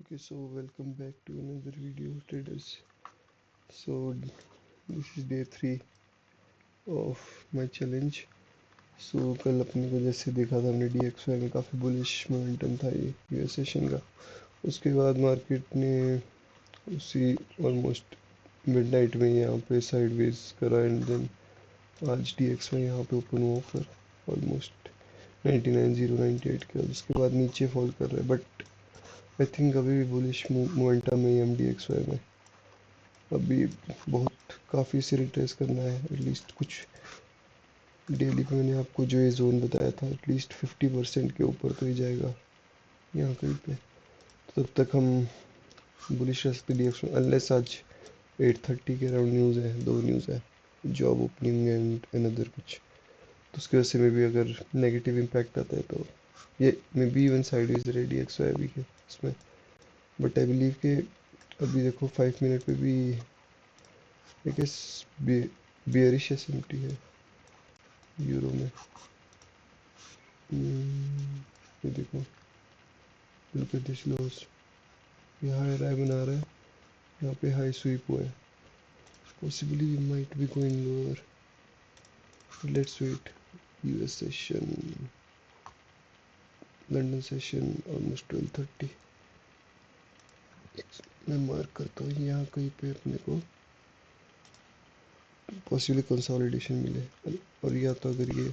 Okay, so welcome back to another video, traders. So this is day 3 of my challenge. So कल अपने को जैसे देखा था हमने DXY में काफ़ी बुलिश मोमेंटम था ये यूएस सेशन का। उसके बाद मार्केट ने उसी ऑलमोस्ट मिडनाइट में यहाँ पे साइडवेज करा एंड देन आज DXY यहाँ पे ओपन हुआ पर ऑलमोस्ट 99,098 के बाद उसके बाद नीचे फॉल कर रहा है, बट आई थिंक अभी भी बुलिश मोमेंटम है MDXY में। अभी बहुत काफ़ी से रिट्रेस करना है, एटलीस्ट कुछ डेली पे मैंने आपको जो ये जोन बताया था एटलीस्ट 50% के ऊपर तो ही जाएगा यहाँ कहीं पे। तो तब तक हम बुलिश रह सकते DXY अनलेस आज 8:30 के अराउंड न्यूज़ है, दो न्यूज़ है, जॉब ओपनिंग एंड अनदर कुछ। तो उसकी वजह से में भी अगर नेगेटिव इम्पैक्ट आता है तो ये मे बी इवन साइडवेज रहे DXY अभी के इसमें। बट आई बिलीव के अभी देखो 5 मिनट पे भी आई गेस बियरिश एसएमटी है यूरो में। ये देखो, लुक एट दिस लॉस, ये हाई राय बना रहा है, यहाँ पे हाई स्वीप हुआ है, possibly we might be going lower. Let's wait. US session, London session almost 12:30। मैं मार्क करता हूँ यहाँ कहीं पे अपने को पॉसिबली कंसोलिडेशन मिले, और या तो अगर ये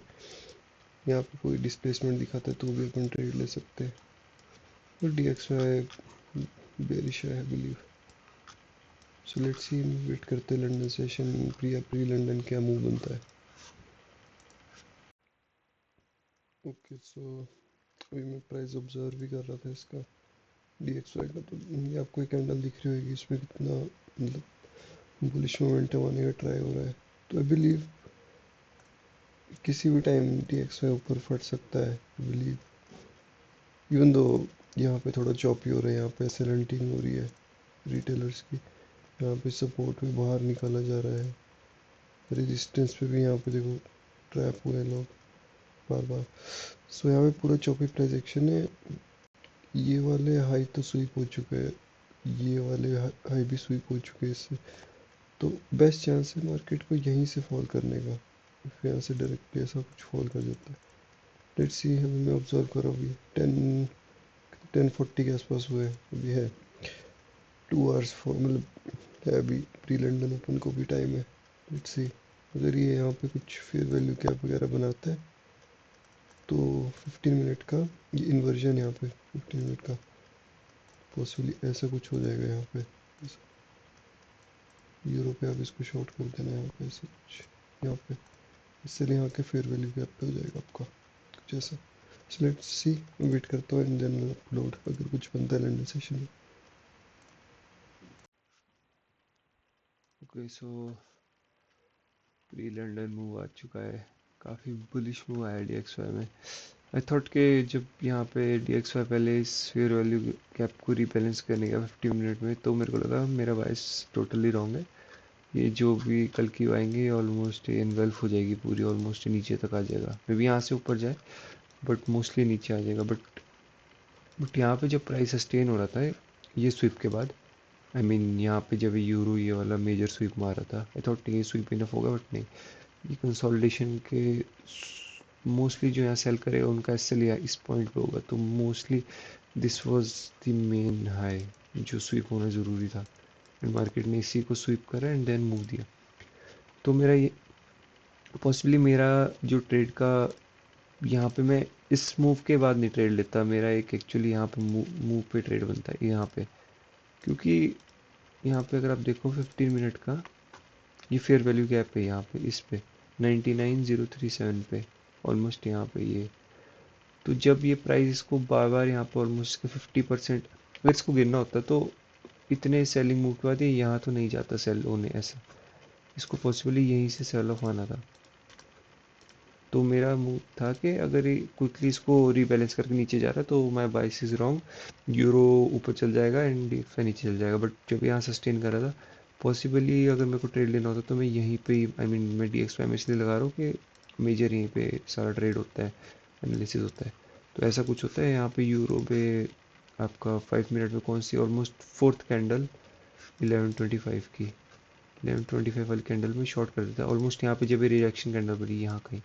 यहाँ पे कोई डिस्प्लेसमेंट दिखाता है तो भी अपन ट्रेड ले सकते हैं। और DXY बेरिश है believe. So let's see, wait करते हैं लंदन सेशन प्री लंदन क्या मूव बनता है। ओके, सो अभी मैं प्राइस ऑब्जर्व भी कर रहा था इसका DXY का, तो ये आपको एक कैंडल दिख रही होगी, इसमें कितना मतलब बुलिश मोमेंटम आने का ट्राई हो रहा है। तो आई बिलीव किसी भी टाइम DXY ऊपर फट सकता है, आई बिलीव। इवन दो यहाँ पे थोड़ा चॉपी हो रहा है, यहाँ पे सेलेंटिंग हो रही है रिटेलर्स की, यहाँ पे सपोर्ट में बाहर निकाला जा रहा है, रेजिस्टेंस पे भी यहाँ पे देखो ट्रैप हुए हैं लोग बार बार। सो यहाँ पे पूरा चौपी प्राइस एक्शन है। ये वाले हाई तो स्वीप हो चुके हैं, ये वाले हाई भी स्वीप हो चुके हैं इससे, तो बेस्ट चांस है मार्केट को यहीं से फॉल करने का। फिर यहाँ से डायरेक्टली ऐसा कुछ फॉल कर जाता है। लेट्स सी, अभी मैं ऑब्जर्व कर रहा हूँ, अभी 10:40 के आसपास हुए हैं, अभी है 2 आवर्स फॉर, मतलब है अभी प्री लंदन ओपन को भी टाइम है। लेट्स सी, अगर ये यहाँ पे कुछ फेयर वैल्यू कैप वगैरह बनाता है तो 15 मिनट का ये इन्वर्जन यहाँ पे 15 मिनट का पॉसिबली ऐसा कुछ हो जाएगा यहाँ पे। यूरो पे आप इसको शॉर्ट कर देना यहाँ पे, ऐसा कुछ यहाँ पे, इसलिए यहाँ के फेयर वैल्यू कैप पे हो जाएगा आपका कुछ ऐसा। सो लेट्स सी, वेट करता हूँ एंड देन अपलोड अगर कुछ बनता है लंदन सेशन में। Okay, so pre London move आ चुका है, काफ़ी बुलिश मूव आया DXY में। आई थॉट कि जब यहाँ पे DXY पहले इस फेयर वैल्यू कैप को रीबैलेंस करने का 15 मिनट में, तो मेरे को लगा मेरा बायस टोटली रॉन्ग है, ये जो भी कल की आएंगे ऑलमोस्ट इनवेल्फ हो जाएगी पूरी, ऑलमोस्ट नीचे तक आ जाएगा, मे बी यहाँ से ऊपर जाए बट मोस्टली नीचे आ जाएगा। बट यहाँ पे जब प्राइस सस्टेन हो रहा था ये स्विप के बाद, आई मीन यहाँ पे जब यूरो ये वाला मेजर स्वीप मारा था, आई थॉट ये स्वीप इनफ होगा, बट नहीं, ये कंसोलिडेशन के मोस्टली जो यहाँ सेल करेगा उनका एस लिया इस पॉइंट पे होगा, तो mostly this was the main high जो स्वीप होना ज़रूरी था। एंड मार्केट ने इसी को स्वीप करा एंड देन मूव दिया। तो मेरा ये पॉसिबली मेरा जो ट्रेड का यहाँ पे मैं इस मूव के बाद नहीं ट्रेड लेता, मेरा एक एक्चुअली यहाँ पे मूव पे ट्रेड बनता है यहाँ पे, क्योंकि यहाँ पे अगर आप देखो 15 मिनट का ये फेयर वैल्यू गैप है यहाँ पे, इस पे 99,037 पे ऑलमोस्ट यहाँ पे ये। तो जब ये प्राइस इसको बार बार यहाँ पे ऑलमोस्ट 50%, अगर इसको गिरना होता तो इतने सेलिंग मूव के बाद ये यहाँ तो नहीं जाता सेल होने, ऐसा इसको पॉसिबली यहीं से सेल ऑफ आना था। तो मेरा मूव था कि अगर ये क्विकली इसको रीबैलेंस करके नीचे जा रहा है तो माई बाइस इज़ रॉन्ग, यूरो ऊपर चल जाएगा एंड फिर नीचे चल जाएगा। बट जब यहाँ सस्टेन कर रहा था, पॉसिबली अगर मेरे को ट्रेड लेना होता तो मैं यहीं पे, आई मीन मैं DXY में इसलिए लगा रहा हूँ कि मेजर यहीं पे सारा ट्रेड होता है, एनालिसिस होता है। तो ऐसा कुछ होता है यहाँ पे यूरो पे आपका 5 मिनट में कौन सी ऑलमोस्ट फोर्थ कैंडल 11:25 की, 11:25 वाली कैंडल में शॉर्ट कर देता है ऑलमोस्ट। यहाँ पे जब ये रिजेक्शन कैंडल बनी यहाँ कहीं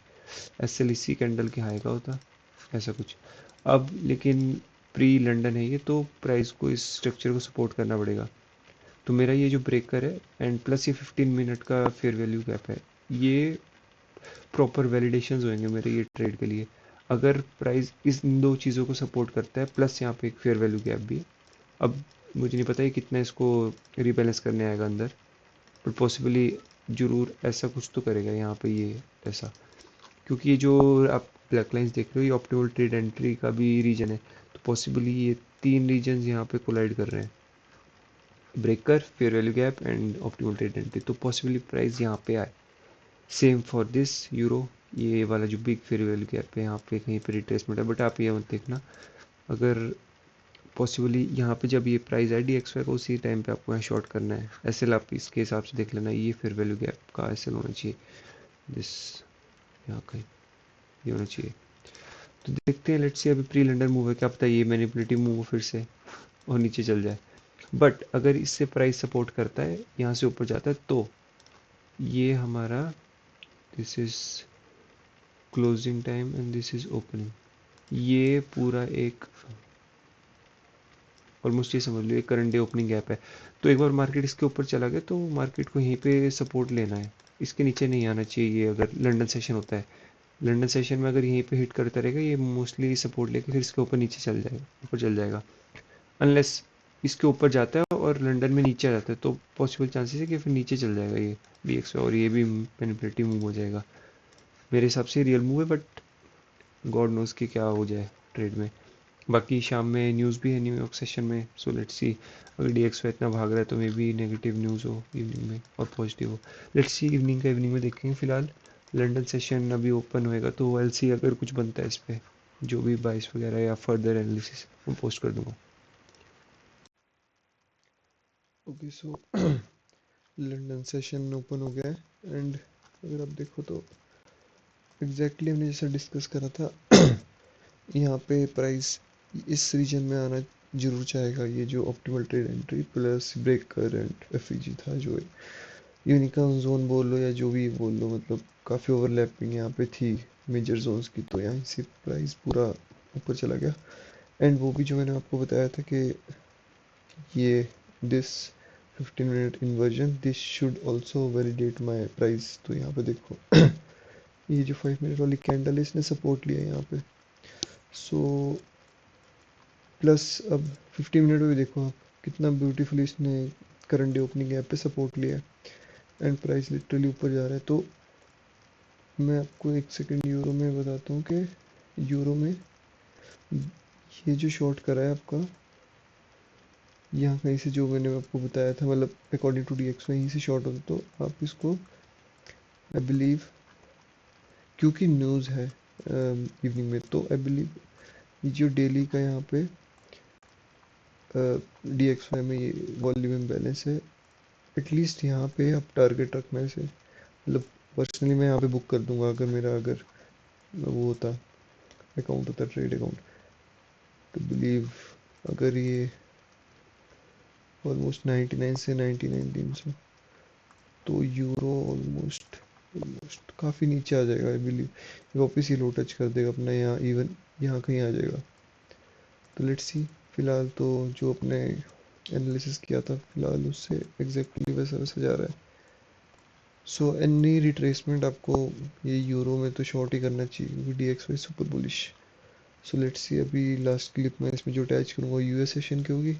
एसएल इसी कैंडल के हाई का होता, ऐसा कुछ। अब लेकिन प्री लंदन है ये, तो प्राइस को इस स्ट्रक्चर को सपोर्ट करना पड़ेगा। तो मेरा ये जो ब्रेकर है एंड प्लस ये 15 मिनट का फेयर वैल्यू गैप है, ये प्रॉपर वैलिडेशंस होंगे मेरे ये ट्रेड के लिए। अगर प्राइस इस इन दो चीज़ों को सपोर्ट करता है प्लस यहाँ पे एक फेयर वैल्यू गैप भी है। अब मुझे नहीं पता है कितना इसको रीबैलेंस करने आएगा अंदर, बट पॉसिबली जरूर ऐसा कुछ तो करेगा यहाँ पे ये ऐसा, क्योंकि ये जो आप ब्लैक लाइंस देख रहे हो ये ऑप्टिमल ट्रेड एंट्री का भी रीजन है। तो पॉसिबली ये तीन रीजन यहाँ पे कोलाइड कर रहे हैं, breaker, fair value gap and optimal trade entry. तो पॉसिबली प्राइस यहाँ पे आए। सेम फॉर दिस यूरो, ये वाला जो बिग फेयर वैल्यू गैप है यहाँ पे कहीं पे रिट्रेसमेंट है, बट आप ये मत देखना। अगर पॉसिबली यहाँ पे जब ये प्राइस है DXY का उसी टाइम पे आपको यहाँ शॉर्ट करना है। एसएल आप इसके हिसाब से देख लेना, ये फेयर वैल्यू गैप का एसएल होना चाहिए दिस, यहाँ कहीं ये होना चाहिए। तो देखते हैं, लेट्स सी अभी प्री लंडन मूव है, क्या पता ये मैनिपुलेटिव मूव हो फिर से और नीचे चल जाए। बट अगर इससे प्राइस सपोर्ट करता है यहाँ से ऊपर जाता है तो ये हमारा this is closing time and this is opening, ये पूरा एक ऑलमोस्ट ये समझ लो एक करंट डे ओपनिंग गैप है। तो एक बार मार्केट इसके ऊपर चला गया तो मार्केट को यहीं पे सपोर्ट लेना है, इसके नीचे नहीं आना चाहिए। अगर लंदन सेशन होता है, लंदन सेशन में अगर यहीं पे हिट करता रहेगा ये मोस्टली सपोर्ट लेके फिर इसके ऊपर नीचे चल जाएगा, ऊपर चल जाएगा। अनलेस इसके ऊपर जाता है और लंदन में नीचे आ जाता है तो पॉसिबल चांसेस है कि फिर नीचे चल जाएगा ये DXY और ये भी मैनिपुलेटिव मूव हो जाएगा। मेरे हिसाब से रियल मूव है, बट गॉड नोज कि क्या हो जाए ट्रेड में। बाकी शाम में न्यूज़ भी है न्यूयॉर्क सेशन में, सो लेट्स सी। अगर DXY इतना भाग रहा है तो मे बी नेगेटिव न्यूज़ हो इवनिंग में और पॉजिटिव हो। लेट्स सी इवनिंग का इवनिंग में देखेंगे। फिलहाल लंदन सेशन अभी ओपन होएगा तो एल सी अगर कुछ बनता है इस पर जो भी बाइस वगैरह या फर्दर एनालिसिस मैं पोस्ट कर दूंगा। Okay so London session open हो गया है एंड अगर आप देखो तो एग्जैक्टली हमने जैसा डिस्कस करा था यहाँ पे प्राइस इस रीजन में आना जरूर चाहेगा। ये जो optimal trade entry plus breaker and FEG था, जो यूनिकॉर्न जोन बोल लो या जो भी बोल लो, मतलब काफ़ी ओवरलैपिंग यहाँ पे थी मेजर जोन्स की, तो यहाँ से प्राइस पूरा ऊपर चला गया। एंड वो भी जो मैंने आपको बताया था कि ये this 15 minute inversion this should also validate my price. तो यहाँ पे देखो ये जो 5 मिनट वाली कैंडल है इसने सपोर्ट लिया यहाँ पे। सो प्लस अब 15 मिनट में भी देखो आप कितना ब्यूटीफुली इसने करंट डे ओपनिंग गैप पे सपोर्ट लिया है एंड प्राइस लिटरली ऊपर जा रहा है। तो मैं आपको एक सेकंड यूरो में बताता हूँ कि यूरो में ये जो शॉर्ट करा है आपका यहाँ कहीं से, जो मैंने आपको बताया था, मतलब अकॉर्डिंग टू DXY यहीं से शॉर्ट होता तो आप इसको आई बिलीव, क्योंकि न्यूज़ है इवनिंग में, तो आई बिलीव जो डेली का यहाँ पे DXY में ये वॉल्यूम इम्बैलेंस है, एटलीस्ट यहाँ पे आप टारगेट रखना है इसे। मतलब पर्सनली मैं यहाँ पे बुक कर दूंगा अगर मेरा अगर वो होता अकाउंट होता ट्रेड अकाउंट, तो बिलीव अगर ये ऑलमोस्ट 99 से 99 दिन से, तो यूरो ऑलमोस्ट ऑलमोस्ट काफ़ी नीचे आ जाएगा आई बिलीव। वापस ही लो टच कर देगा अपना, यहाँ इवन यहाँ कहीं आ जाएगा। तो लेट्स सी। फिलहाल तो जो अपने एनालिसिस किया था फिलहाल उससे एग्जैक्टली वैसा वैसा जा रहा है। सो एनी रिट्रेसमेंट आपको ये यूरो में तो शॉर्ट ही करना चाहिए क्योंकि DXY super bullish. So let's see. अभी लास्ट क्लिप में इसमें जो अटैच करूँगा US सेशन की होगी।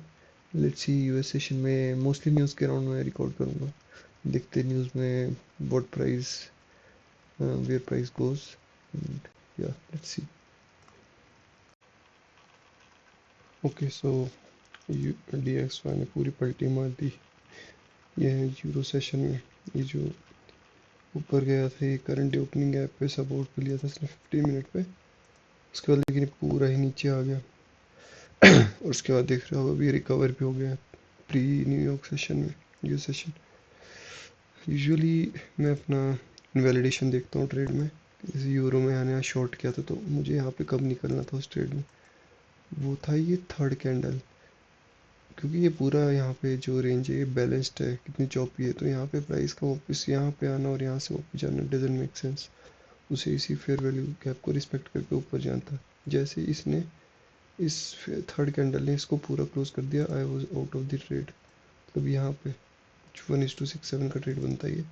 लेट्स सी US सेशन में मोस्टली न्यूज़ के अराउंड में रिकॉर्ड करूँगा, देखते न्यूज़ में what price where price goes and या let's see. Okay so DXY ने पूरी पलटी मार दी। ये है यूरो सेशन में, ये जो ऊपर गया था ये करंट ओपनिंग गैप पे सपोर्ट पे लिया था इसने 15 मिनट पे, उसके बाद लेकिन पूरा ही नीचे आ गया और उसके बाद देख रहे हो अभी रिकवर भी हो गया प्री न्यूयॉर्क सेशन में यूएस सेशन। यूजुअली मैं अपना इनवैलिडेशन देखता हूँ ट्रेड में, जैसे यूरो में आने शॉर्ट किया था तो मुझे यहाँ पे कब निकलना था उस ट्रेड में। वो था ये थर्ड कैंडल। क्योंकि ये पूरा यहाँ पे जो रेंज है ये बैलेंस्ड है, कितनी चौपी है, तो यहाँ पे प्राइस का वापस यहाँ पे आना और यहाँ से वापस जाना डजंट मेक सेंस। उसे इसी फेयर वैल्यू गैप को रिस्पेक्ट करके ऊपर जाना था। जैसे इसने इस थर्ड कैंडल ने इसको पूरा क्लोज कर दिया, I was out of the trade. मतलब यहाँ पे 1:67 का ट्रेड बनता ही है,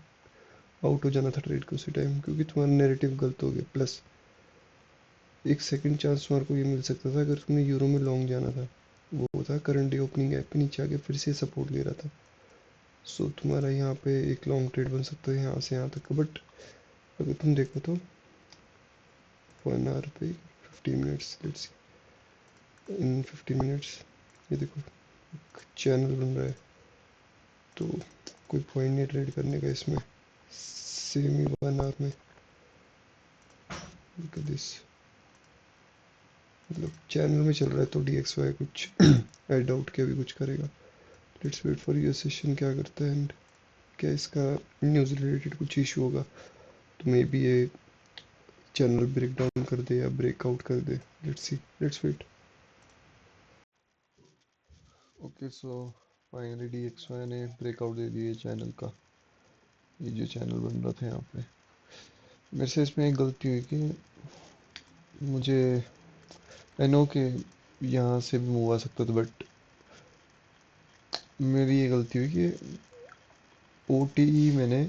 आउट हो जाना था ट्रेड को उसी टाइम, क्योंकि तुम्हारा नेरेटिव गलत हो गया। प्लस एक सेकंड चांस तुम्हारे को ये मिल सकता था अगर तुमने यूरो में लॉन्ग जाना था। वो था करंट डे ओपनिंग गैप के नीचे आके फिर से सपोर्ट ले रहा था। सो तुम्हारा यहाँ पे एक लॉन्ग ट्रेड बन सकता है यहाँ से यहाँ तक। बट अगर तुम देखो तो 1 आवर पे 15 मिनट्स, लेट्स इन 15 मिनट्स ये देखो चैनल बन रहा है, तो कोई पॉइंट नहीं ट्रेड करने का इसमें। सेम ही 1 आवर में लुक एट दिस, मतलब चैनल में चल रहा है तो डी एक्स वाई कुछ आई डाउट कि अभी कुछ करेगा। Let's wait for your session क्या करता है, एंड क्या इसका न्यूज़ रिलेटेड कुछ इशू होगा तो मे बी ये चैनल ब्रेक डाउन कर दे या ब्रेकआउट कर दे। Let's see, let's wait. Okay so finally D X Y ने ब्रेकआउट दे दिया चैनल का। ये जो चैनल बन रहा था यहाँ पे, मेरे से इसमें एक गलती हुई कि मुझे, आई नो कि यहाँ से भी मूव आ सकता था, बट मेरी ये गलती हुई कि ओ टी मैंने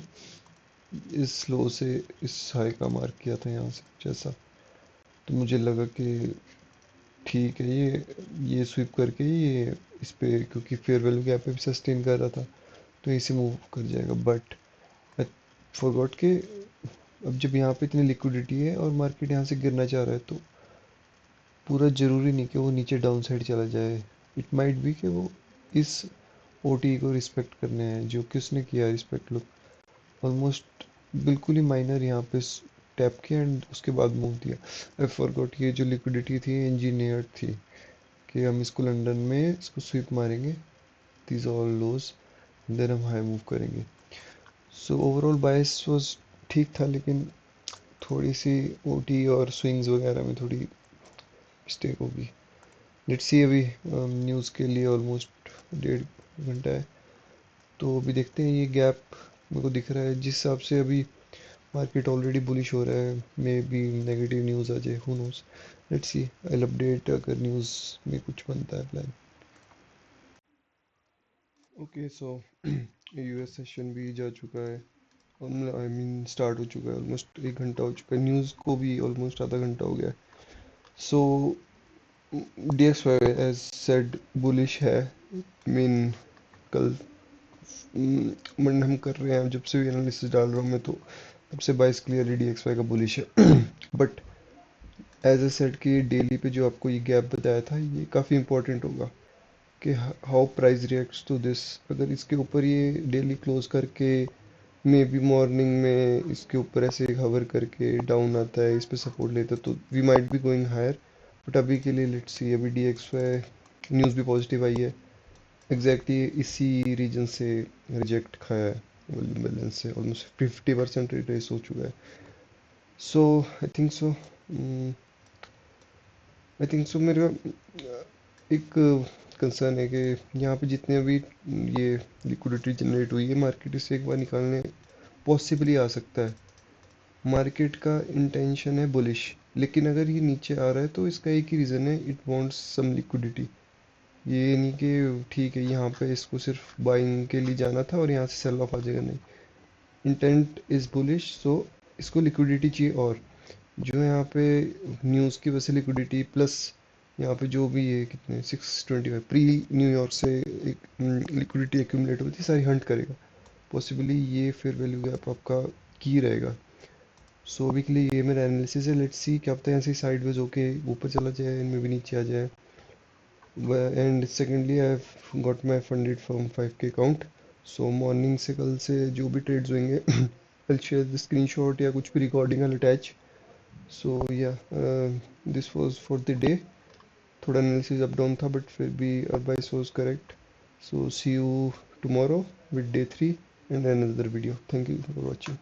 इस लो से इस हाई का मार्क किया था यहाँ से जैसा, तो मुझे लगा कि ठीक है ये स्वीप करके ये इस पे, क्योंकि फेयर वैल्यू गैप पे भी सस्टेन कर रहा था तो इसे मूव कर जाएगा। बट आई फॉरगॉट के अब जब यहाँ पे इतनी लिक्विडिटी है और मार्केट यहाँ से गिरना चाह रहा है तो पूरा ज़रूरी नहीं कि वो नीचे डाउन साइड चला जाए। इट माइट बी कि वो इस ओ टी को रिस्पेक्ट करने हैं, जो कि उसने किया रिस्पेक्ट। लुक ऑलमोस्ट बिल्कुल ही माइनर यहाँ पे टैप किया एंड उसके बाद मूव दिया। आई फॉरगॉट ये जो लिक्विडिटी थी इंजीनियर थी कि हम इसको लंदन में इसको स्वीप मारेंगे, दीज ऑल लोज, देन हम हाई मूव करेंगे। सो ओवरऑल बायस वाज ठीक था, लेकिन थोड़ी सी ओटी और स्विंग्स वगैरह में थोड़ी मिस्टेक होगी। लेट्स सी, अभी न्यूज़ के लिए ऑलमोस्ट 1.5 घंटा है, तो अभी देखते हैं। ये गैप मेरे को दिख रहा है जिस हिसाब से अभी मार्केट ऑलरेडी बुलिश हो रहा है, मे बी नेगेटिव न्यूज़ आ जाए, who knows. Let's see, I update अगर न्यूज़ में कुछ बनता है plan. Okay so US session भी जा चुका है, आई मीन स्टार्ट हो चुका है, ऑलमोस्ट 1 घंटा हो चुका है, न्यूज़ को भी ऑलमोस्ट आधा घंटा हो गया है। So D X Y as said bullish है। मीन कल मन हम कर रहे हैं, जब से भी एनालिसिस डाल रहा हूँ मैं, तो तब से बाइस क्लियरली डी एक्स वाई का बुलिश है। बट एज ए सेड कि डेली पे जो आपको ये गैप बताया था ये काफ़ी इंपॉर्टेंट होगा कि how price reacts to this. अगर इसके ऊपर ये डेली क्लोज करके मे बी मॉर्निंग में इसके ऊपर ऐसे हवर करके डाउन आता है, इस पे सपोर्ट लेता है, तो we might be going higher. But अभी के लिए लेट्स सी, अभी डी एक्स वाई न्यूज़ भी पॉजिटिव आई है, एग्जैक्टली इसी रीजन से रिजेक्ट खाया है वॉल्यूम बैलेंस से, ऑलमोस्ट 50% रिट्रेस हो चुका है। सो I think so, I think so मेरा एक कंसर्न है कि यहाँ पे जितने भी ये लिक्विडिटी जनरेट हुई है मार्केट इसे एक बार निकालने पॉसिबली आ सकता है। मार्केट का इंटेंशन है बुलिश, लेकिन अगर ये नीचे आ रहा है तो इसका एक ही रीज़न है, इट वांट्स सम लिक्विडिटी। ये नहीं कि ठीक है यहाँ पे इसको सिर्फ बाइंग के लिए जाना था और यहाँ से सेल ऑफ आ जाएगा, नहीं। इंटेंट इज़ बुलिश, सो इसको लिक्विडिटी चाहिए। और जो यहाँ पे न्यूज़ की वजह से लिक्विडिटी प्लस यहाँ पे जो भी है कितने 625 प्री न्यूयॉर्क से एक लिक्विडिटी एक्यूमुलेट होती है सारी हंट करेगा, पॉसिबली ये फिर वैल्यू गैप आपका की रहेगा। सो अभी के लिए ये मेरा एनालिसिस है, लेट्स सी क्या पता है ऐसे साइडवेज होके ऊपर चला जाए, इनमें भी नीचे आ जाए। And secondly I have got my funded from 5K account. So morning से कल से जो भी ट्रेड्स होंगे आई शेयर द स्क्रीनशॉट या कुछ भी रिकॉर्डिंग आई अटैच। सो या this was for the day. थोड़ा एनालिसिस अप डाउन था बट फिर भी advice was correct. So see you tomorrow with day 3 and another video. Thank you for watching.